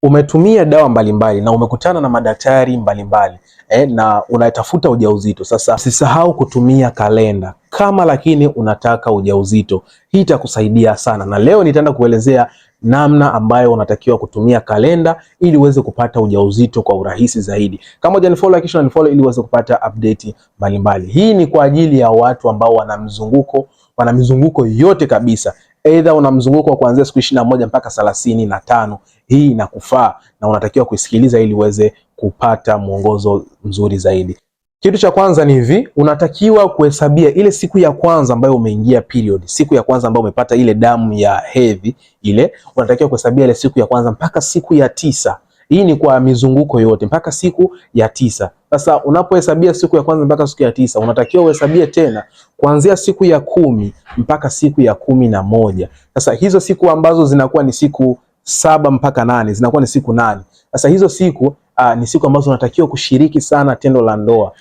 Umetumia dawa mbalimbali na umekutana na madaktari mbalimbali na unatafuta ujauzito. Sasa usisahau kutumia kalenda kama lakini unataka ujauzito. Hii itakusaidia sana, na leo nitaenda kuelezea namna ambayo unatakiwa kutumia kalenda ili uweze kupata ujauzito kwa urahisi zaidi. Kama hujanifollow, hakikisha unifollow ili uweze kupata update mbalimbali. Hii ni kwa ajili ya watu ambao wana mizunguko yote kabisa. Either una mzunguko wa kuanzia siku 21 mpaka 35. Hii inakufaa na unatakiwa kuisikiliza ili uweze kupata mwongozo mzuri zaidi. Kitu cha kwanza ni hivi, unatakiwa kuhesabia ile siku ya kwanza ambayo umeingia period, siku ya kwanza ambayo umepata ile damu ya hedhi ile, unatakiwa kuhesabia ile siku ya kwanza mpaka siku ya 9. Hii ni kwa mizunguko yote mpaka siku ya 9. Sasa unapohesabia siku ya kwanza mpaka siku ya 9, unatakiwa uhesabie tena kuanzia siku ya 10 mpaka siku ya 11. Sasa hizo siku ambazo zinakuwa ni siku 7 mpaka 8 zinakuwa ni siku 8. Sasa hizo siku ni siku ambazo unatakiwa kushiriki sana tendo la ndoa.